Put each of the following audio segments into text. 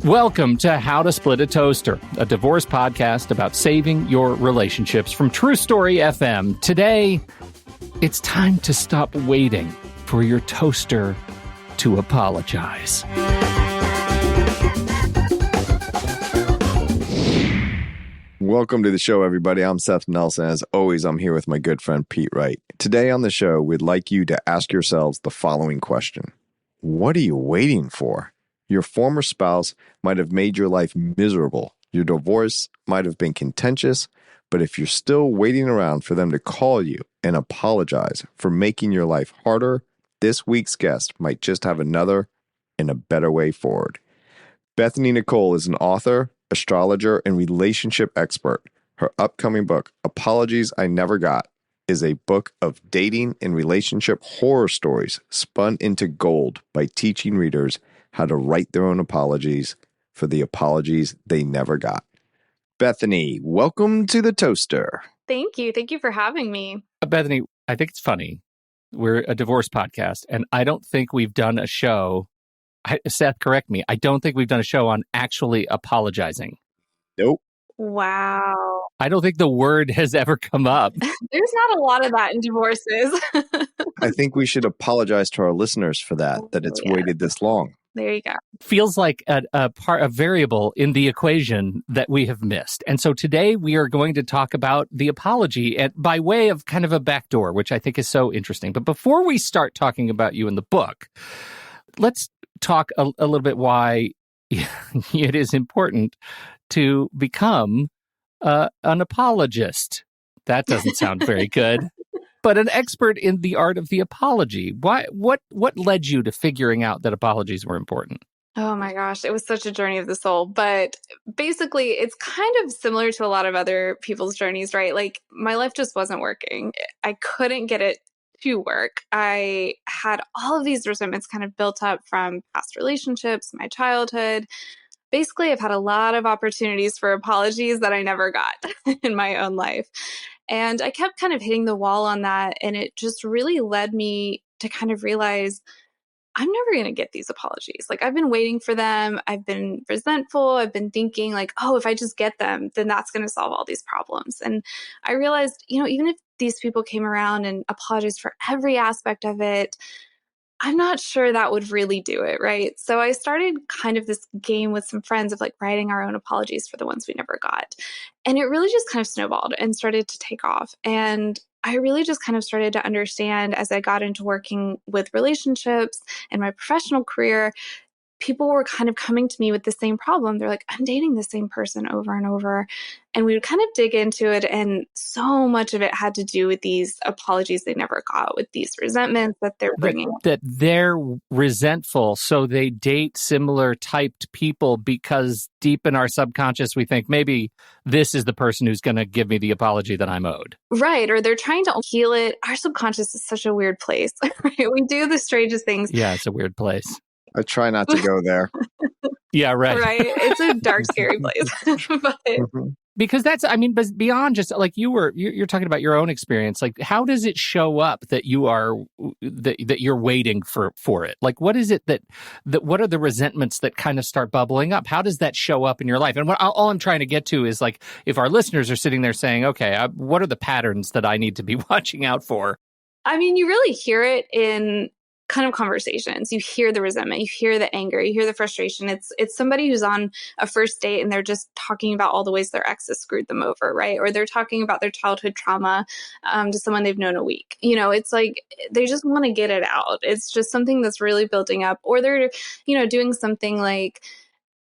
Welcome to How to Split a Toaster, a divorce podcast about saving your relationships from True Story FM. Today, it's time to stop waiting for your toaster to apologize. Welcome to the show, everybody. I'm Seth Nelson. As always, I'm here with my good friend Pete Wright. Today on the show, we'd like you to ask yourselves the following question. What are you waiting for? Your former spouse might have made your life miserable. Your divorce might have been contentious, but if you're still waiting around for them to call you and apologize for making your life harder, this week's guest might just have another and a better way forward. Bethany Nicole is an author, astrologer, and relationship expert. Her upcoming book, Apologies I Never Got, is a book of dating and relationship horror stories spun into gold by teaching readers how to write their own apologies for the apologies they never got. Bethany, welcome to the Toaster. Thank you. Thank you for having me. Bethany, I think it's funny. We're a divorce podcast, and I don't think we've done a show. Seth, correct me. I don't think we've done a show on actually apologizing. Nope. Wow. I don't think the word has ever come up. There's not a lot of that in divorces. I think we should apologize to our listeners for that it's waited this long. There you go. Feels like a variable in the equation that we have missed. And so today we are going to talk about the apology and by way of kind of a backdoor, which I think is so interesting. But before we start talking about you in the book, let's talk a little bit why it is important to become an apologist. That doesn't sound very good. But an expert in the art of the apology. What led you to figuring out that apologies were important? Oh my gosh, it was such a journey of the soul. But basically, it's kind of similar to a lot of other people's journeys, right? Like my life just wasn't working. I couldn't get it to work. I had all of these resentments kind of built up from past relationships, my childhood. Basically, I've had a lot of opportunities for apologies that I never got in my own life. And I kept kind of hitting the wall on that. And it just really led me to kind of realize I'm never going to get these apologies. Like I've been waiting for them. I've been resentful. I've been thinking like, oh, if I just get them, then that's going to solve all these problems. And I realized, even if these people came around and apologized for every aspect of it, I'm not sure that would really do it, right? So I started kind of this game with some friends of like writing our own apologies for the ones we never got. And it really just kind of snowballed and started to take off. And I really just kind of started to understand as I got into working with relationships and my professional career, people were kind of coming to me with the same problem. They're like, I'm dating the same person over and over. And we would kind of dig into it. And so much of it had to do with these apologies they never got, with these resentments that they're bringing. That they're resentful, so they date similar typed people because deep in our subconscious, we think maybe this is the person who's going to give me the apology that I'm owed. Right. Or they're trying to heal it. Our subconscious is such a weird place. Right? We do the strangest things. Yeah, it's a weird place. I try not to go there. Yeah, right. Right. It's a dark, scary place. But because but beyond just like you're talking about your own experience, like how does it show up that that you're waiting for it? Like what is it that what are the resentments that kind of start bubbling up? How does that show up in your life? And all I'm trying to get to is like if our listeners are sitting there saying, okay, what are the patterns that I need to be watching out for? I mean, you really hear it in kind of conversations. You hear the resentment, you hear the anger, you hear the frustration. It's somebody who's on a first date and they're just talking about all the ways their ex has screwed them over, right? Or they're talking about their childhood trauma to someone they've known a week. It's like they just want to get it out. It's just something that's really building up. Or they're, doing something like,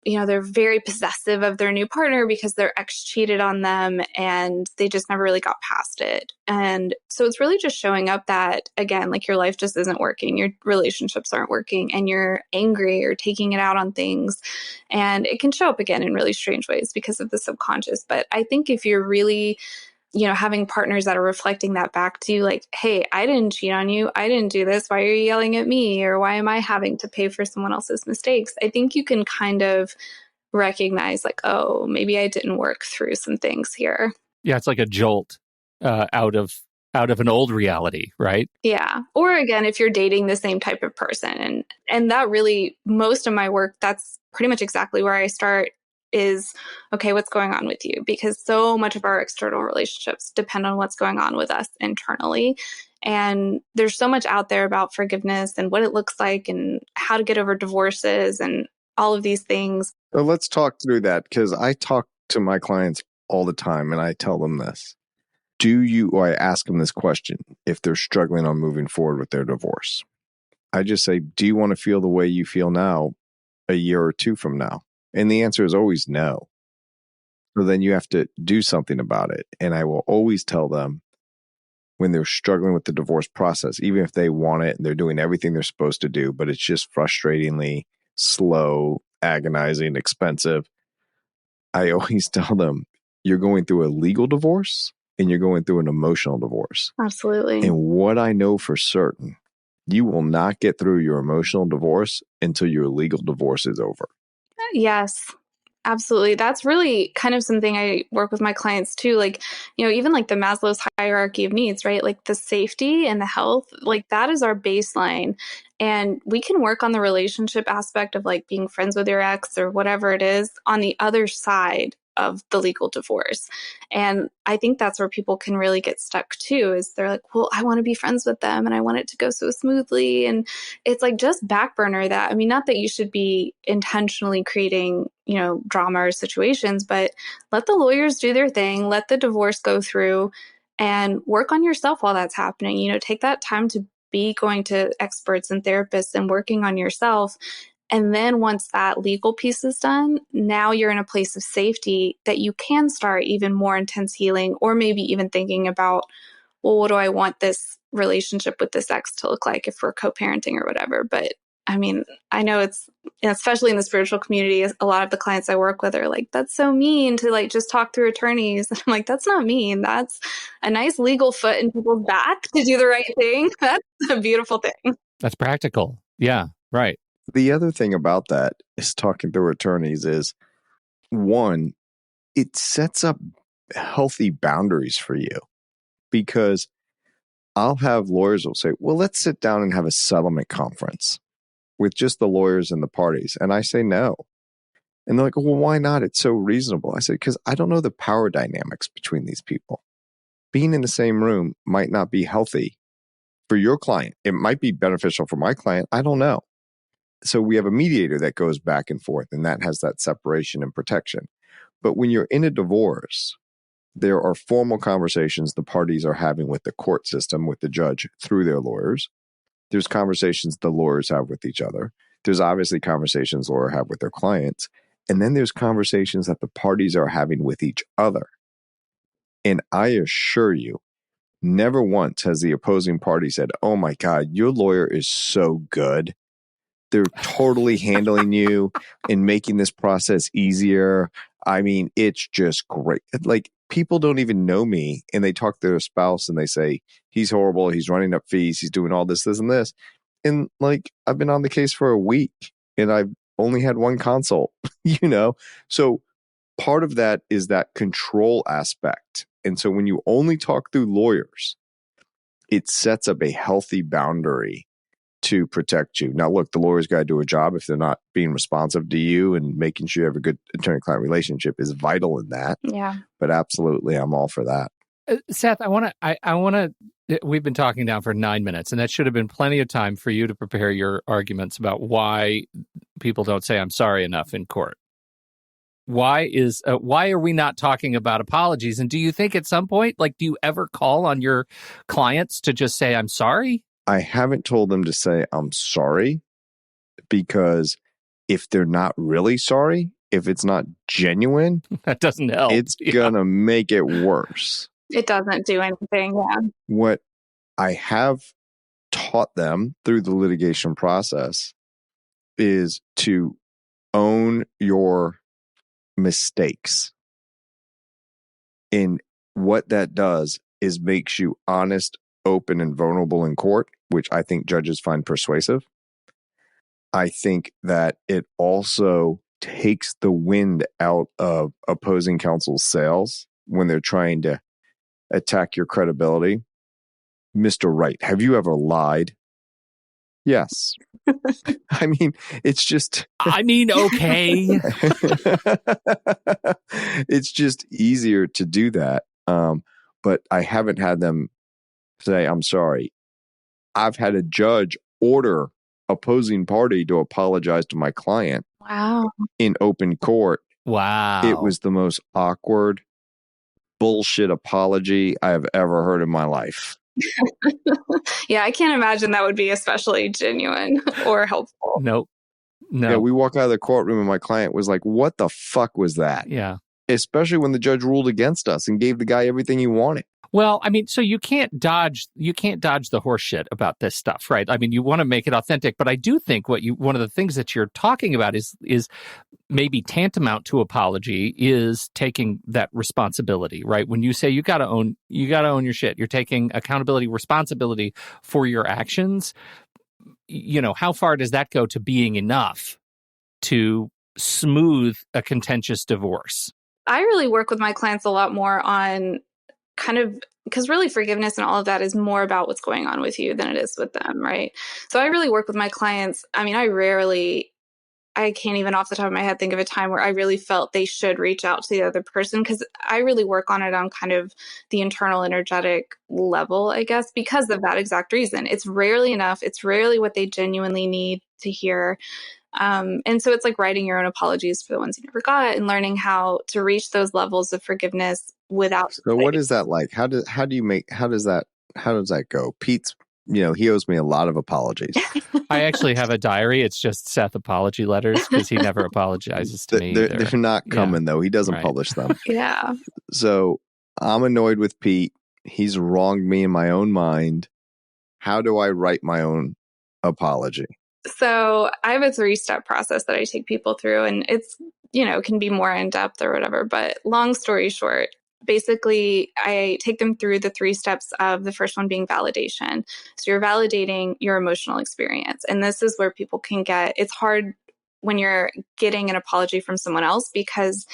they're very possessive of their new partner because their ex cheated on them and they just never really got past it. And so it's really just showing up that, again, like your life just isn't working, your relationships aren't working, and you're angry or taking it out on things. And it can show up again in really strange ways because of the subconscious. But I think if you're really having partners that are reflecting that back to you, like, hey, I didn't cheat on you. I didn't do this. Why are you yelling at me? Or why am I having to pay for someone else's mistakes? I think you can kind of recognize like, oh, maybe I didn't work through some things here. Yeah, it's like a jolt out of out of an old reality, right? Yeah. Or again, if you're dating the same type of person, and that really, most of my work, that's pretty much exactly where I start is, okay, what's going on with you? Because so much of our external relationships depend on what's going on with us internally. And there's so much out there about forgiveness and what it looks like and how to get over divorces and all of these things. So let's talk through that, because I talk to my clients all the time and I tell them this. I ask them this question if they're struggling on moving forward with their divorce. I just say, do you want to feel the way you feel now a year or two from now? And the answer is always no. So then you have to do something about it. And I will always tell them when they're struggling with the divorce process, even if they want it and they're doing everything they're supposed to do, but it's just frustratingly slow, agonizing, expensive. I always tell them, you're going through a legal divorce and you're going through an emotional divorce. Absolutely. And what I know for certain, you will not get through your emotional divorce until your legal divorce is over. Yes. Absolutely. That's really kind of something I work with my clients too. Like, even like the Maslow's hierarchy of needs, right? Like the safety and the health, like that is our baseline. And we can work on the relationship aspect of like being friends with your ex or whatever it is on the other side of the legal divorce. And I think that's where people can really get stuck too, is they're like, well, I want to be friends with them and I want it to go so smoothly. And it's like, just back burner that. I mean, not that you should be intentionally creating, drama or situations, but let the lawyers do their thing, let the divorce go through and work on yourself while that's happening. Take that time to be going to experts and therapists and working on yourself. And then once that legal piece is done, now you're in a place of safety that you can start even more intense healing, or maybe even thinking about, well, what do I want this relationship with this ex to look like if we're co-parenting or whatever. But I mean, I know it's, especially in the spiritual community, a lot of the clients I work with are like, that's so mean to like just talk through attorneys. And I'm like, that's not mean. That's a nice legal foot in people's back to do the right thing. That's a beautiful thing. That's practical. Yeah, right. The other thing about that is talking through attorneys is, one, it sets up healthy boundaries for you, because I'll have lawyers will say, well, let's sit down and have a settlement conference with just the lawyers and the parties. And I say no. And they're like, well, why not? It's so reasonable. I say, because I don't know the power dynamics between these people. Being in the same room might not be healthy for your client. It might be beneficial for my client. I don't know. So we have a mediator that goes back and forth, and that has that separation and protection. But when you're in a divorce, there are formal conversations the parties are having with the court system, with the judge through their lawyers. There's conversations the lawyers have with each other. There's obviously conversations lawyers have with their clients. And then there's conversations that the parties are having with each other. And I assure you, never once has the opposing party said, oh my God, your lawyer is so good. They're totally handling you and making this process easier. I mean, it's just great. Like, people don't even know me and they talk to their spouse and they say, he's horrible. He's running up fees. He's doing all this, this, and this. And like, I've been on the case for a week and I've only had one consult, So part of that is that control aspect. And so when you only talk through lawyers, it sets up a healthy boundary to protect you. Now, look, the lawyer's got to do a job. If they're not being responsive to you and making sure you have a good attorney-client relationship is vital in that. Yeah. But absolutely, I'm all for that. Seth, I want to, we've been talking now for 9 minutes, and that should have been plenty of time for you to prepare your arguments about why people don't say I'm sorry enough in court. Why are we not talking about apologies? And do you think at some point, like, do you ever call on your clients to just say, I'm sorry? I haven't told them to say I'm sorry, because if they're not really sorry, if it's not genuine, that doesn't help. It's going to make it worse. It doesn't do anything. Yeah. What I have taught them through the litigation process is to own your mistakes. And what that does is makes you honest, open, and vulnerable in court, which I think judges find persuasive. I think that it also takes the wind out of opposing counsel's sails when they're trying to attack your credibility. Mr. Right, have you ever lied? Yes. I mean, it's just... okay. It's just easier to do that. But I haven't had them say, I'm sorry. I've had a judge order opposing party to apologize to my client. Wow. In open court. Wow. It was the most awkward bullshit apology I have ever heard in my life. Yeah, I can't imagine that would be especially genuine or helpful. Nope. No. Yeah, we walk out of the courtroom and my client was like, what the fuck was that? Yeah. Especially when the judge ruled against us and gave the guy everything he wanted. Well, I mean, so you can't dodge the horse shit about this stuff, right? I mean, you want to make it authentic, but I do think one of the things that you're talking about is maybe tantamount to apology is taking that responsibility, right? When you say you got to own your shit, you're taking accountability, responsibility for your actions. You know, how far does that go to being enough to smooth a contentious divorce? I really work with my clients a lot more on kind of, because really forgiveness and all of that is more about what's going on with you than it is with them, right? So I really work with my clients. I mean, I can't even off the top of my head think of a time where I really felt they should reach out to the other person, because I really work on it on kind of the internal energetic level, I guess, because of that exact reason. It's rarely enough. It's rarely what they genuinely need to hear. And so it's like writing your own apologies for the ones you never got and learning how to reach those levels of forgiveness without. So what is that like? How does that go? Pete's, he owes me a lot of apologies. I actually have a diary. It's just Seth apology letters because he never apologizes to me. They're not coming though. He doesn't publish them. Yeah. So I'm annoyed with Pete. He's wronged me in my own mind. How do I write my own apology? So I have a 3-step process that I take people through, and it's, can be more in depth or whatever, but long story short, basically I take them through the 3 steps of the first one being validation. So you're validating your emotional experience. And this is where people can it's hard when you're getting an apology from someone else, because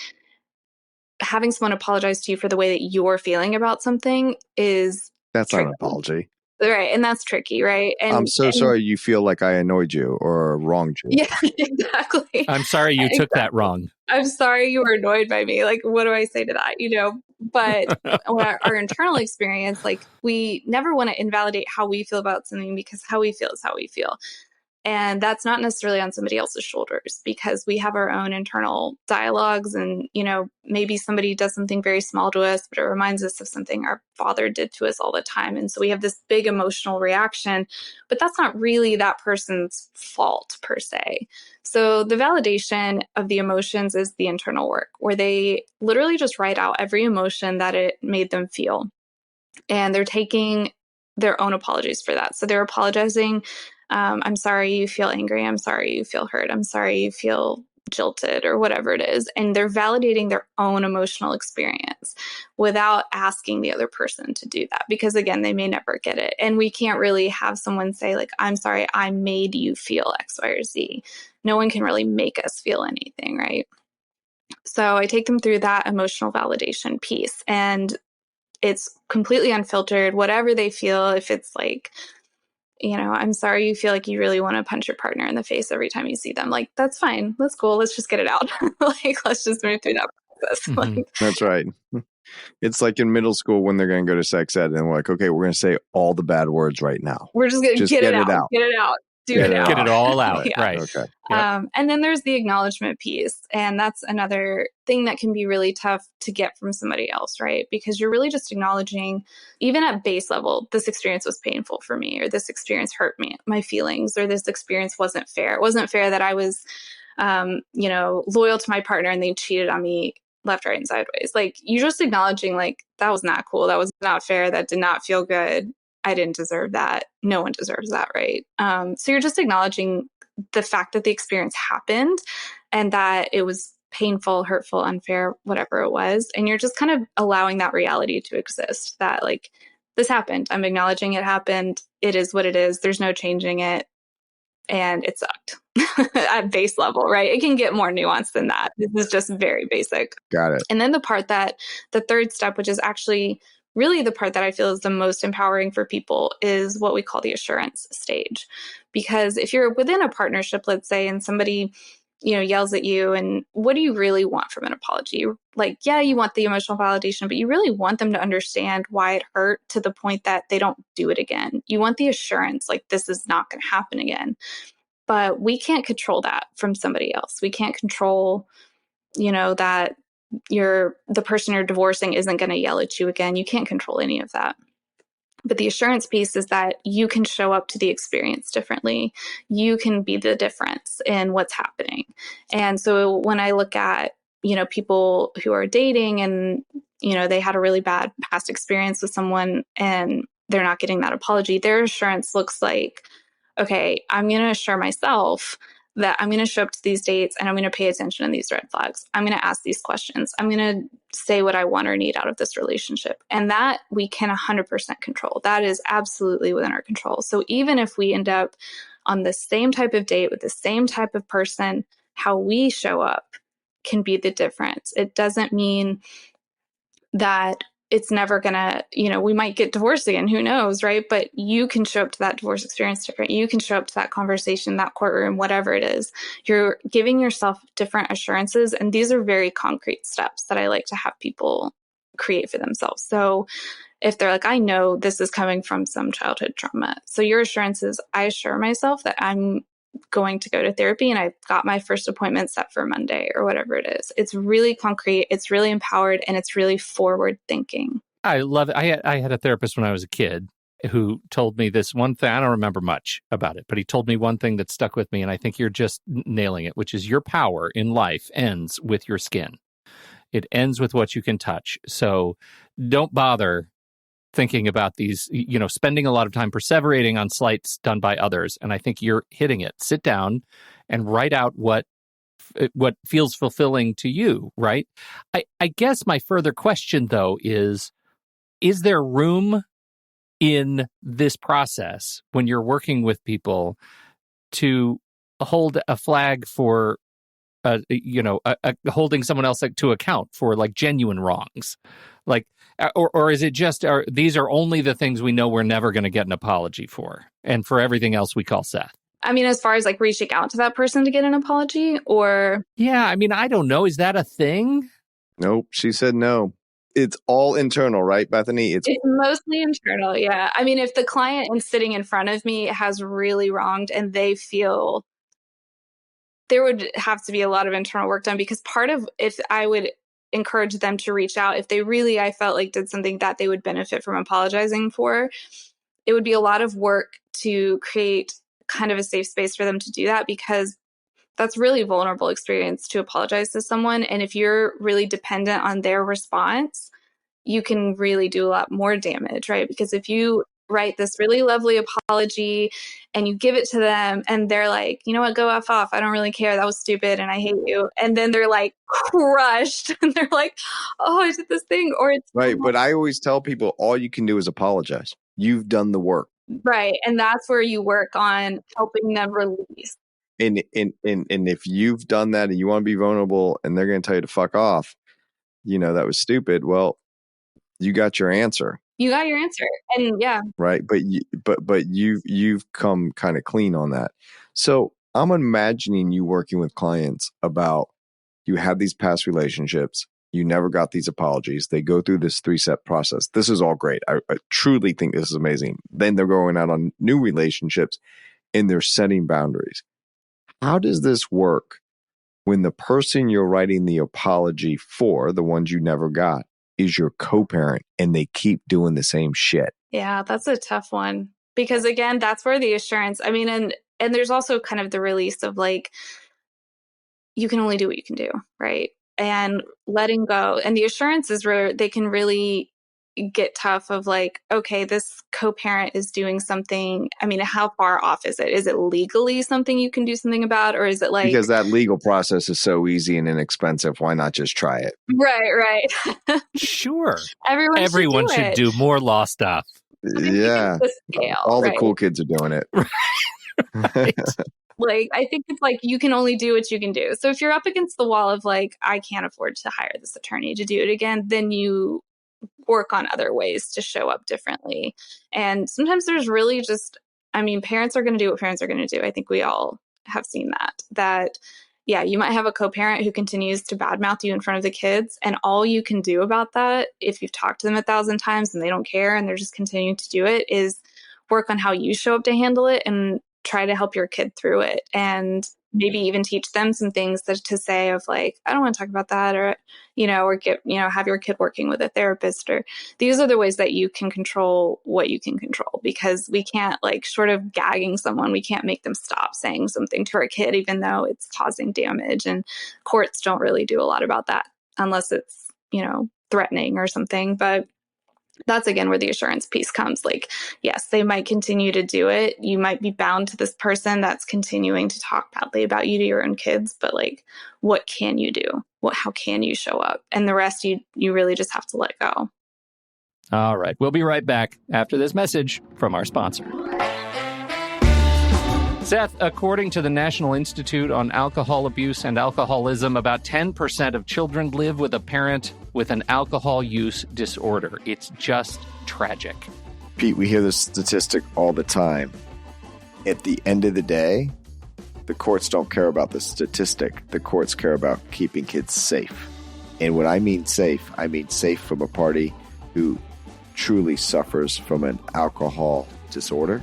having someone apologize to you for the way that you're feeling about something that's tricky. not an apology. Right. And that's tricky, right? And I'm so sorry you feel like I annoyed you or wronged you. Yeah, exactly. I'm sorry you took that wrong. I'm sorry you were annoyed by me. Like, what do I say to that? But our internal experience, like, we never want to invalidate how we feel about something, because how we feel is how we feel. And that's not necessarily on somebody else's shoulders, because we have our own internal dialogues. And, maybe somebody does something very small to us, but it reminds us of something our father did to us all the time. And so we have this big emotional reaction, but that's not really that person's fault per se. So the validation of the emotions is the internal work, where they literally just write out every emotion that it made them feel. And they're taking their own apologies for that. So they're apologizing. I'm sorry you feel angry. I'm sorry you feel hurt. I'm sorry you feel jilted, or whatever it is. And they're validating their own emotional experience without asking the other person to do that, because again, they may never get it. And we can't really have someone say, like, I'm sorry, I made you feel X, Y, or Z. No one can really make us feel anything, right? So I take them through that emotional validation piece, and it's completely unfiltered, whatever they feel. If it's like, I'm sorry you feel like you really want to punch your partner in the face every time you see them, like, that's fine. That's cool. Let's just get it out. Like, let's just move through that process. Mm-hmm. Like, that's right. It's like in middle school when they're going to go to sex ed and we're like, okay, we're going to say all the bad words right now. We're just going to get it out. Get it out. Get it all out. Yeah. Right. Okay. Yep. And then there's the acknowledgement piece. And that's another thing that can be really tough to get from somebody else, right? Because you're really just acknowledging, even at base level, this experience was painful for me, or this experience hurt me, my feelings, or this experience wasn't fair. It wasn't fair that I was, loyal to my partner and they cheated on me left, right, and sideways. Like, you just acknowledging, like, that was not cool. That was not fair. That did not feel good. I didn't deserve that. No one deserves that, right? So you're just acknowledging the fact that the experience happened and that it was painful, hurtful, unfair, whatever it was. And you're just kind of allowing that reality to exist, that, like, this happened. I'm acknowledging it happened. It is what it is. There's no changing it. And it sucked at base level, right? It can get more nuanced than that. This is just very basic. Got it. And then the 3rd step, which is actually really the part that I feel is the most empowering for people is what we call the assurance stage. Because if you're within a partnership, let's say, and somebody, yells at you, and what do you really want from an apology? Like, yeah, you want the emotional validation, but you really want them to understand why it hurt to the point that they don't do it again. You want the assurance, like, this is not going to happen again. But we can't control that from somebody else. We can't control, that the person you're divorcing isn't going to yell at you again. You can't control any of that. But the assurance piece is that you can show up to the experience differently. You can be the difference in what's happening. And so when I look at, people who are dating and, they had a really bad past experience with someone and they're not getting that apology, their assurance looks like, okay, I'm going to assure myself that I'm going to show up to these dates and I'm going to pay attention to these red flags. I'm going to ask these questions. I'm going to say what I want or need out of this relationship. And that we can 100% control. That is absolutely within our control. So even if we end up on the same type of date with the same type of person, how we show up can be the difference. It doesn't mean that it's never gonna, we might get divorced again, who knows, right? But you can show up to that divorce experience different. You can show up to that conversation, that courtroom, whatever it is. You're giving yourself different assurances. And these are very concrete steps that I like to have people create for themselves. So if they're like, I know this is coming from some childhood trauma. So your assurance is, I assure myself that I'm going to go to therapy and I've got my first appointment set for Monday or whatever it is. It's really concrete, it's really empowered, and it's really forward thinking. I love it. I had a therapist when I was a kid who told me this one thing. I don't remember much about it, but he told me one thing that stuck with me, and I think you're just nailing it, which is your power in life ends with your skin. It ends with what you can touch. So don't bother thinking about these, spending a lot of time perseverating on slights done by others. And I think you're hitting it. Sit down and write out what feels fulfilling to you, right? I guess my further question, though, is there room in this process when you're working with people to hold a flag for, holding someone else to account for like genuine wrongs? Like, or is it just, these are only the things we know we're never going to get an apology for, and for everything else we call Seth? I mean, as far as like reaching out to that person to get an apology, or? Yeah, I mean, I don't know. Is that a thing? Nope. She said no. It's all internal, right, Bethany? It's mostly internal, yeah. I mean, if the client is sitting in front of me has really wronged and they feel, there would have to be a lot of internal work done, because part of, if I would encourage them to reach out, if they really, I felt like, did something that they would benefit from apologizing for, it would be a lot of work to create kind of a safe space for them to do that, because that's really vulnerable experience to apologize to someone. And if you're really dependent on their response, you can really do a lot more damage, right? Because if you write this really lovely apology and you give it to them and they're like, you know what, go F off. I don't really care. That was stupid and I hate you. And then they're like crushed and they're like, oh, I did this thing. Or it's right. But I always tell people, all you can do is apologize. You've done the work. Right. And that's where you work on helping them release. And if you've done that and you want to be vulnerable and they're going to tell you to fuck off, that was stupid. Well, you got your answer. You got your answer. And yeah. Right. But you've come kind of clean on that. So I'm imagining you working with clients about, you had these past relationships, you never got these apologies. They go through this 3-step process. This is all great. I truly think this is amazing. Then they're going out on new relationships and they're setting boundaries. How does this work when the person you're writing the apology for, the ones you never got, is your co-parent and they keep doing the same shit? Yeah, that's a tough one, because again, that's where the assurance, I mean, and there's also kind of the release of like, you can only do what you can do, right? And letting go. And the assurance is where they can really get tough of like, okay, this co-parent is doing something. I mean, how far off is it? Is it legally something you can do something about? Or is it like, because that legal process is so easy and inexpensive, why not just try it? Right. Sure. Everyone should do more law stuff. Yeah. All the cool kids are doing it. Right. Like, I think it's like, you can only do what you can do. So if you're up against the wall of like, I can't afford to hire this attorney to do it again, then you work on other ways to show up differently. And sometimes there's really just, I mean, parents are going to do what parents are going to do. I think we all have seen that, yeah, you might have a co-parent who continues to badmouth you in front of the kids. And all you can do about that, if you've talked to them 1,000 times and they don't care and they're just continuing to do it, is work on how you show up to handle it and try to help your kid through it. And maybe even teach them some things to say of like, I don't want to talk about that, or, or have your kid working with a therapist, or these are the ways that you can control what you can control, because we can't, like, short of gagging someone, we can't make them stop saying something to our kid, even though it's causing damage. And courts don't really do a lot about that unless it's, threatening or something. But that's, again, where the assurance piece comes. Like, yes, they might continue to do it. You might be bound to this person that's continuing to talk badly about you to your own kids, but like, what can you do? How can you show up? And the rest, you really just have to let go. All right. We'll be right back after this message from our sponsor. Seth, according to the National Institute on Alcohol Abuse and Alcoholism, about 10% of children live with a parent with an alcohol use disorder. It's just tragic. Pete, we hear this statistic all the time. At the end of the day, the courts don't care about the statistic. The courts care about keeping kids safe. And when I mean safe from a party who truly suffers from an alcohol disorder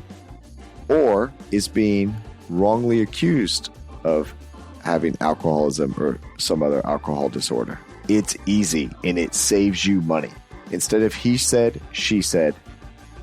or is being wrongly accused of having alcoholism or some other alcohol disorder. It's easy and it saves you money. Instead of he said, she said,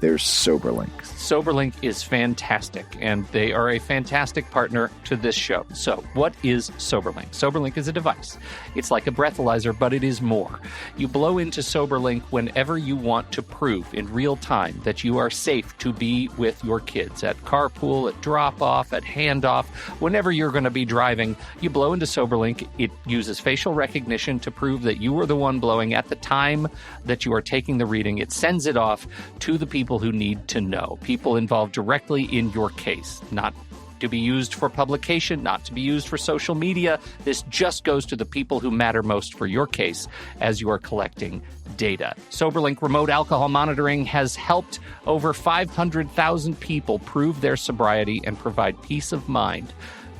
there's SoberLink. SoberLink is fantastic, and they are a fantastic partner to this show. So what is SoberLink? SoberLink is a device. It's like a breathalyzer, but it is more. You blow into SoberLink whenever you want to prove in real time that you are safe to be with your kids at carpool, at drop-off, at handoff. Whenever you're going to be driving, you blow into SoberLink. It uses facial recognition to prove that you were the one blowing at the time that you are taking the reading. It sends it off to the people who need to know, people involved directly in your case, not to be used for publication, not to be used for social media. This just goes to the people who matter most for your case as you are collecting data. SoberLink remote alcohol monitoring has helped over 500,000 people prove their sobriety and provide peace of mind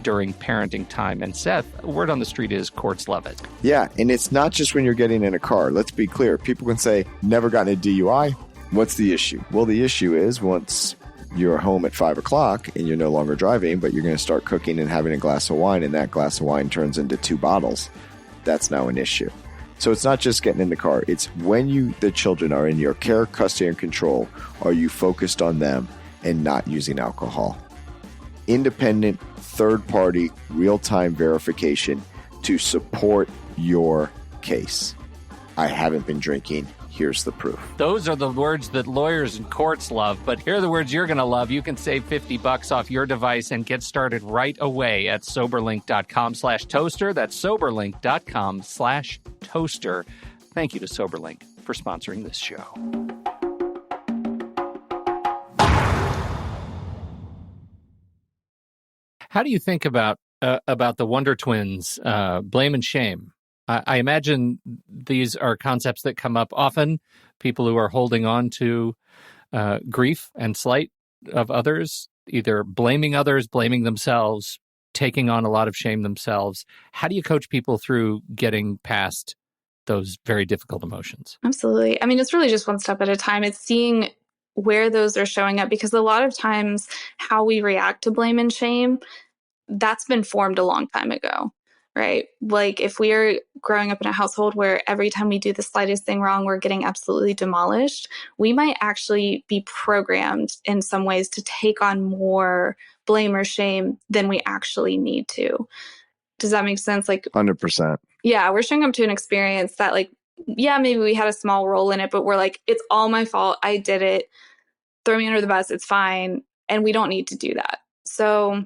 during parenting time. And Seth, word on the street is courts love it. Yeah, and it's not just when you're getting in a car. Let's be clear. People can say, never gotten a DUI. What's the issue? Well, the issue is once you're home at 5 o'clock and you're no longer driving, but you're going to start cooking and having a glass of wine, and that glass of wine turns into 2 bottles. That's now an issue. So it's not just getting in the car. It's when the children are in your care, custody, and control, are you focused on them and not using alcohol? Independent, third-party, real-time verification to support your case. I haven't been drinking. Here's the proof. Those are the words that lawyers and courts love, but here are the words you're going to love. You can save $50 off your device and get started right away at SoberLink.com/toaster. That's SoberLink.com/toaster. Thank you to SoberLink for sponsoring this show. How do you think about the Wonder Twins, blame and shame? I imagine these are concepts that come up often. People who are holding on to grief and slight of others, either blaming others, blaming themselves, taking on a lot of shame themselves. How do you coach people through getting past those very difficult emotions? Absolutely. I mean, it's really just one step at a time. It's seeing where those are showing up, because a lot of times how we react to blame and shame, that's been formed a long time ago. Right? Like if we are growing up in a household where every time we do the slightest thing wrong, we're getting absolutely demolished, we might actually be programmed in some ways to take on more blame or shame than we actually need to. Does that make sense? Like 100%. Yeah, we're showing up to an experience that, like, yeah, maybe we had a small role in it, but we're like, it's all my fault. I did it. Throw me under the bus. It's fine. And we don't need to do that. So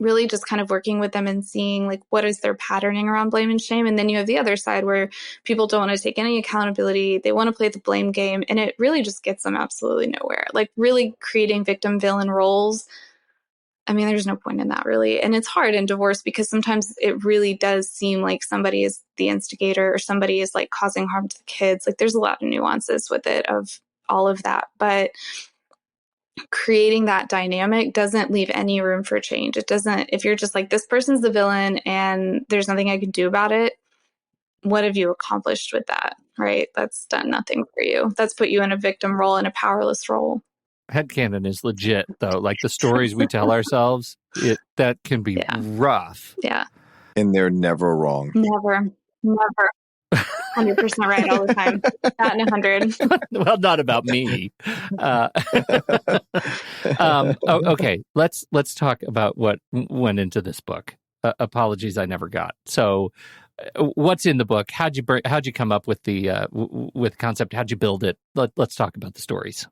really just kind of working with them and seeing, like, what is their patterning around blame and shame. And then you have the other side where people don't want to take any accountability. They want to play the blame game, and it really just gets them absolutely nowhere. Like really creating victim villain roles I mean, there's no point in that really. And it's hard in divorce because sometimes it really does seem like somebody is the instigator or somebody is like causing harm to the kids. Like there's a lot of nuances with it of all of that. But creating that dynamic doesn't leave any room for change. It doesn't, if you're just like, this person's the villain and there's nothing I can do about it, what have you accomplished with that? Right? That's done nothing for you. That's put you in a victim role and a powerless role. Headcanon is legit, though. Like the stories we tell ourselves, that can be rough. Yeah. And they're never wrong. Never. 100% right all the time. Not in 100. Well, not about me. Okay, let's talk about what went into this book. Apologies, I never got. So, what's in the book? How'd you come up with the with concept? How'd you build it? Let's talk about the stories.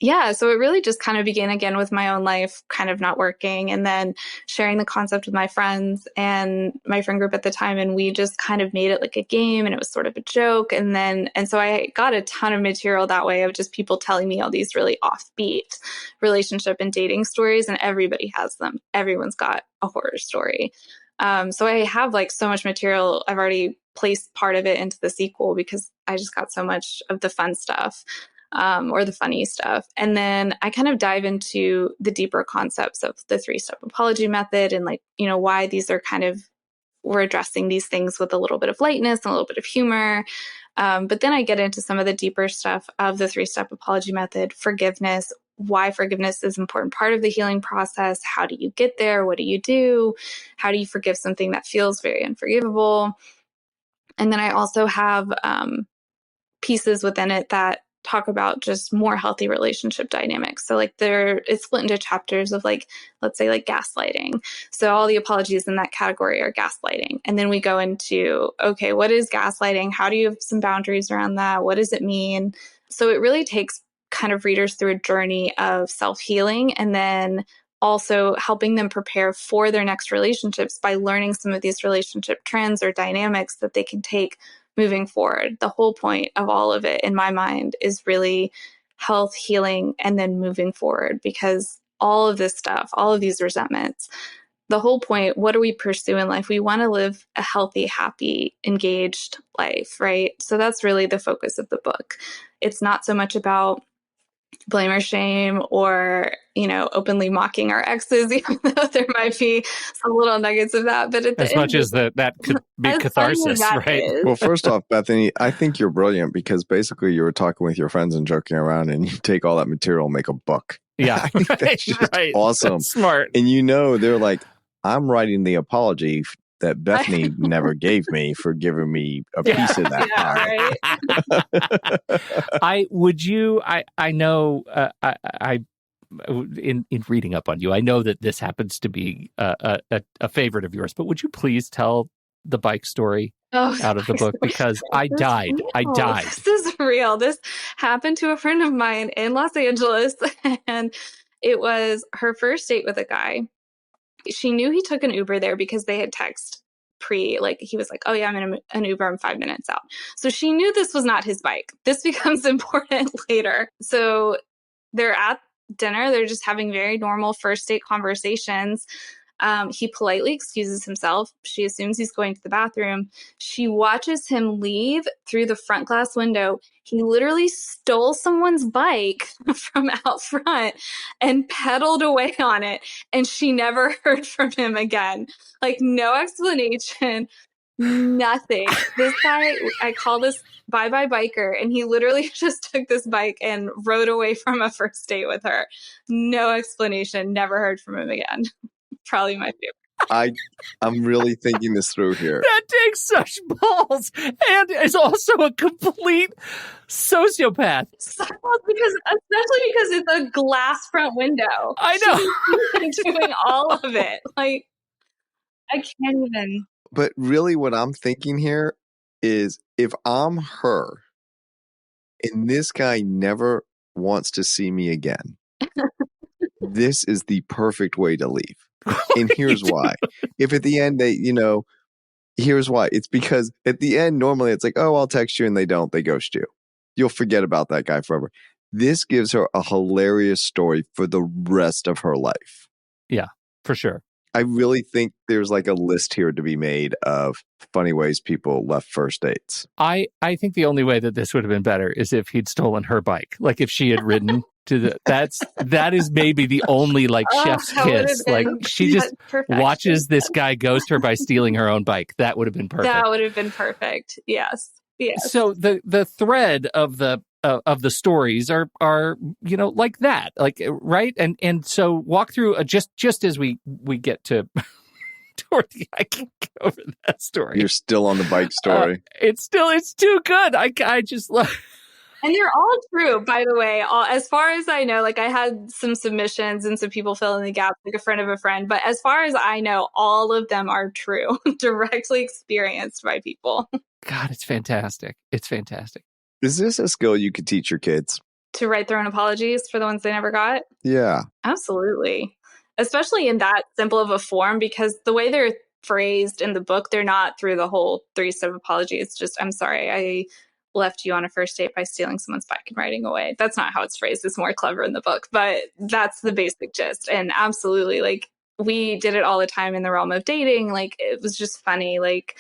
Yeah, so it really just kind of began again with my own life kind of not working and then sharing the concept with my friends and my friend group at the time. And we just kind of made it like a game and it was sort of a joke. And so I got a ton of material that way of just people telling me all these really offbeat relationship and dating stories, and everybody has them. Everyone's got a horror story. So I have like so much material. I've already placed part of it into the sequel because I just got so much of the fun stuff. Or the funny stuff. And then I kind of dive into the deeper concepts of the 3-step apology method and like, why these are we're addressing these things with a little bit of lightness and a little bit of humor. But then I get into some of the deeper stuff of the 3-step apology method, forgiveness, why forgiveness is an important part of the healing process. How do you get there? What do you do? How do you forgive something that feels very unforgivable? And then I also have pieces within it that talk about just more healthy relationship dynamics. So like it's split into chapters of like, let's say like gaslighting. So all the apologies in that category are gaslighting. And then we go into, okay, what is gaslighting? How do you have some boundaries around that? What does it mean? So it really takes kind of readers through a journey of self-healing and then also helping them prepare for their next relationships by learning some of these relationship trends or dynamics that they can take moving forward. The whole point of all of it in my mind is really health, healing, and then moving forward, because all of this stuff, all of these resentments, the whole point, what do we pursue in life? We want to live a healthy, happy, engaged life, right? So that's really the focus of the book. It's not so much about blame or shame or, openly mocking our exes, even though there might be some little nuggets of that. But as much as that could be catharsis, right? Well, first off, Bethany, I think you're brilliant because basically you were talking with your friends and joking around and you take all that material and make a book. Yeah. I think that's just awesome. That's smart. And they're like, I'm writing the apology that Bethany never gave me for giving me a piece of that pie. Right? I know in reading up on you, I know that this happens to be a favorite of yours, but would you please tell the bike story out of the book? Because I died. This is real. This happened to a friend of mine in Los Angeles, and it was her first date with a guy. She knew he took an Uber there because they had texted he was like, oh yeah, I'm in an Uber, I'm 5 minutes out. So she knew this was not his bike. This becomes important later. So they're at dinner. They're just having very normal first date conversations. He politely excuses himself. She assumes he's going to the bathroom. She watches him leave through the front glass window. He literally stole someone's bike from out front and pedaled away on it. And she never heard from him again. Like, no explanation, nothing. This guy, I call this bye-bye biker, and he literally just took this bike and rode away from a first date with her. No explanation, never heard from him again. Probably my favorite. I'm really thinking this through here. That takes such balls and is also a complete sociopath. Especially because it's a glass front window. I know. She's doing all of it. Like, I can't even. But really what I'm thinking here is if I'm her and this guy never wants to see me again, this is the perfect way to leave. And here's why. If at the end here's why. It's because at the end, normally it's like, oh, I'll text you, and they don't. They ghost you. You'll forget about that guy forever. This gives her a hilarious story for the rest of her life. Yeah, for sure. I really think there's like a list here to be made of funny ways people left first dates. I think the only way that this would have been better is if he'd stolen her bike. Like if she had ridden to that is maybe the only like chef's that would have kiss. Like been she just perfection. watches this guy ghost her by stealing her own bike. That would have been perfect. That would have been perfect. Yes. Yes. So the thread of the stories are like that, like, right, and so walk through just as we get to Dorothy. I can't get over that story. You're still on the bike story. It's too good. I just love. And they're all true, by the way. As far as I know, like I had some submissions and some people fill in the gaps, like a friend of a friend. But as far as I know, all of them are true, directly experienced by people. God, it's fantastic. It's fantastic. Is this a skill you could teach your kids? To write their own apologies for the ones they never got? Yeah. Absolutely. Especially in that simple of a form, because the way they're phrased in the book, they're not through the whole 3-step apology. It's just, I'm sorry, I left you on a first date by stealing someone's bike and riding away. That's not how it's phrased. It's more clever in the book, but that's the basic gist. And absolutely, like, we did it all the time in the realm of dating. Like, it was just funny. Like,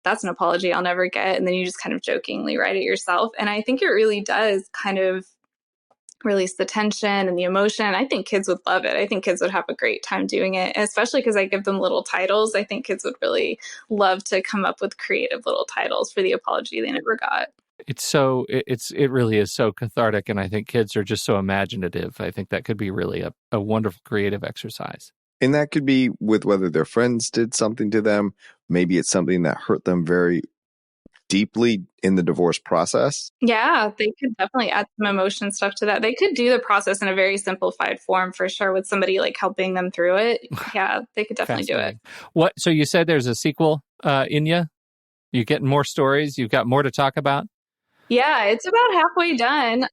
that's an apology I'll never get. And then you just kind of jokingly write it yourself. And I think it really does kind of release the tension and the emotion. I think kids would love it. I think kids would have a great time doing it, especially because I give them little titles. I think kids would really love to come up with creative little titles for the apology they never got. It really is so cathartic, and I think kids are just so imaginative. I think that could be really a wonderful creative exercise. And that could be with whether their friends did something to them. Maybe it's something that hurt them very deeply in the divorce process. Yeah, they could definitely add some emotion stuff to that. They could do the process in a very simplified form for sure, with somebody like helping them through it. Yeah, they could definitely do it. What? So you said there's a sequel in you? You're getting more stories? You've got more to talk about? Yeah, it's about halfway done.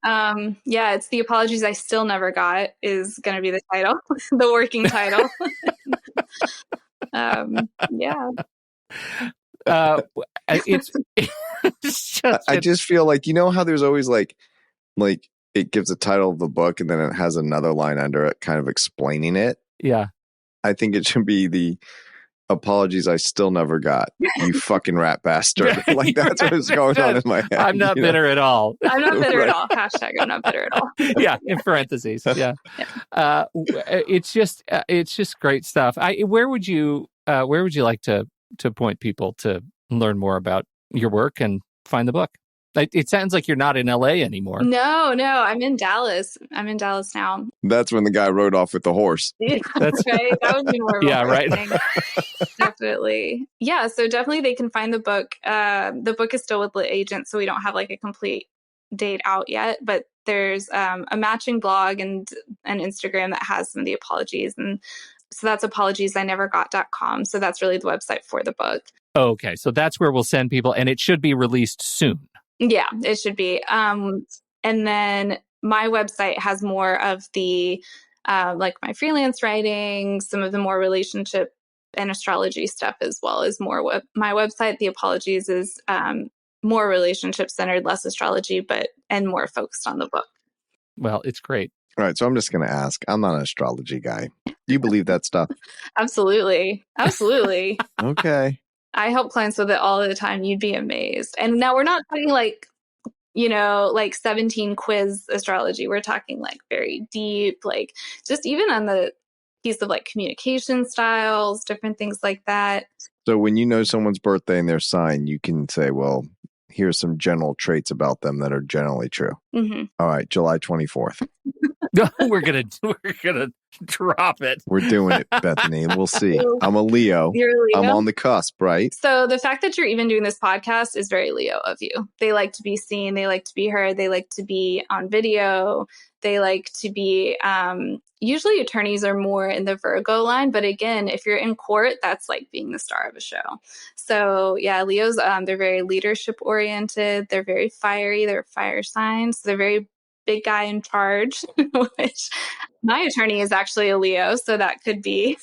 Yeah, it's The Apologies I Still Never Got is going to be the title, the working title. Yeah. It's just, I just feel like, you know how there's always like it gives the title of the book and then it has another line under it kind of explaining it. Yeah. I think it should be The Apologies I Still Never Got, you fucking rat bastard. Like that's what's going on in my head. I'm not bitter at all. I'm not bitter at all. Hashtag I'm not bitter at all. Yeah, in parentheses. Yeah. It's just great stuff. Where would you like to point people to learn more about your work and find the book? It sounds like you're not in LA anymore. No, I'm in Dallas. I'm in Dallas now. That's when the guy rode off with the horse. Yeah, that's right. That would be more. Yeah, right. Definitely. Yeah. So definitely they can find the book. The book is still with Lit Agent, so we don't have like a complete date out yet, but there's a matching blog and an Instagram that has some of the apologies. And so that's apologiesInevergot.com. So that's really the website for the book. Okay. So that's where we'll send people, and it should be released soon. Yeah, it should be. And then my website has more of the, like my freelance writing, some of the more relationship and astrology stuff, as well as more my website. The Apologies is more relationship centered, less astrology, and more focused on the book. Well, it's great. All right. So I'm just going to ask, I'm not an astrology guy. Do you believe that stuff? Absolutely. Absolutely. Okay. I help clients with it all the time. You'd be amazed. And now we're not talking like, like 17 quiz astrology. We're talking like very deep, like just even on the piece of like communication styles, different things like that. So when you know someone's birthday and their sign, you can say, well, here's some general traits about them that are generally true. Mm-hmm. All right, July 24th. We're gonna drop it. We're doing it, Bethany. We'll see. I'm a Leo. You're a Leo. I'm on the cusp, right? So the fact that you're even doing this podcast is very Leo of you. They like to be seen. They like to be heard. They like to be on video. They like to be, usually attorneys are more in the Virgo line. But again, if you're in court, that's like being the star of a show. So yeah, Leos, they're very leadership oriented. They're very fiery. They're fire signs. They're very big guy in charge, which my attorney is actually a Leo. So that could be,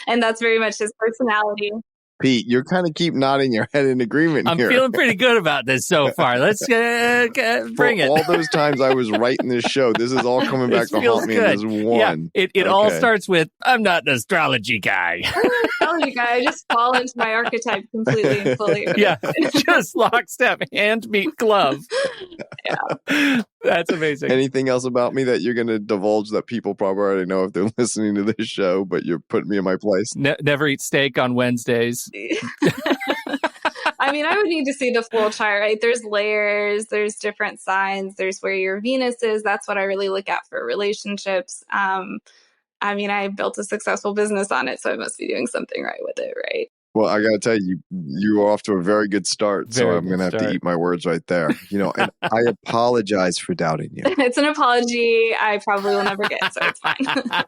and that's very much his personality. Pete, you're kind of keep nodding your head in agreement I'm here. feeling pretty good about this so far. Let's bring it. All those times I was writing this show, this is all coming back to haunt me in this one. Yeah, it all starts with, I'm not an astrology guy. Astrology guy. I just fall into my archetype completely and fully. Yeah, just lockstep, hand, meet, glove. Yeah. That's amazing. Anything else about me that you're going to divulge that people probably already know if they're listening to this show, but you're putting me in my place? Never eat steak on Wednesdays. I mean, I would need to see the full chart, right? There's layers, there's different signs, there's where your Venus is. That's what I really look at for relationships. I mean, I built a successful business on it, so I must be doing something right with it, right? Well, I got to tell you, you are off to a very good start. So I'm going to have to eat my words right there. And I apologize for doubting you. It's an apology I probably will never get, so it's fine.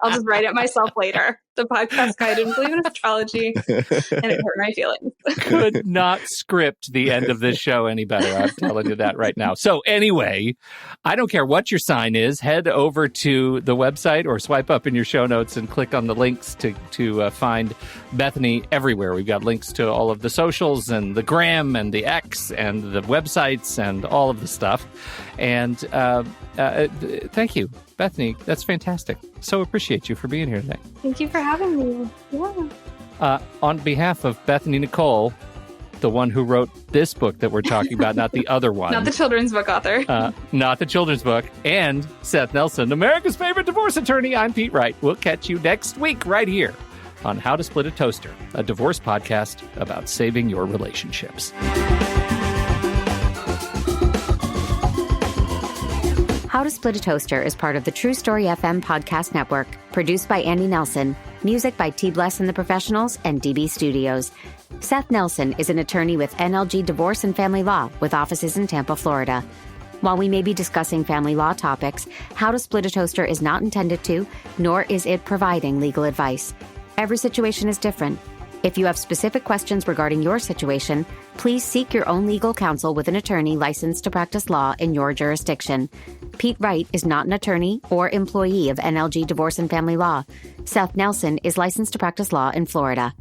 I'll just write it myself later. The podcast guy didn't believe in astrology, and it hurt my feelings. Could not script the end of this show any better. I'm telling you that right now. So anyway, I don't care what your sign is. Head over to the website or swipe up in your show notes and click on the links to find Bethany everywhere. We've got links to all of the socials and the Gram and the X and the websites and all of the stuff. And thank you, Bethany. That's fantastic. So appreciate you for being here today. Thank you for having me. Yeah. On behalf of Bethany Nicole, the one who wrote this book that we're talking about, not the other one. Not the children's book author. Not the children's book. And Seth Nelson, America's favorite divorce attorney, I'm Pete Wright. We'll catch you next week right here on How to Split a Toaster, a divorce podcast about saving your relationships. How to Split a Toaster is part of the True Story FM podcast network, produced by Andy Nelson, music by T. Bless and the Professionals and DB Studios. Seth Nelson is an attorney with NLG Divorce and Family Law with offices in Tampa, Florida. While we may be discussing family law topics, How to Split a Toaster is not intended to, nor is it providing legal advice. Every situation is different. If you have specific questions regarding your situation, please seek your own legal counsel with an attorney licensed to practice law in your jurisdiction. Pete Wright is not an attorney or employee of NLG Divorce and Family Law. Seth Nelson is licensed to practice law in Florida.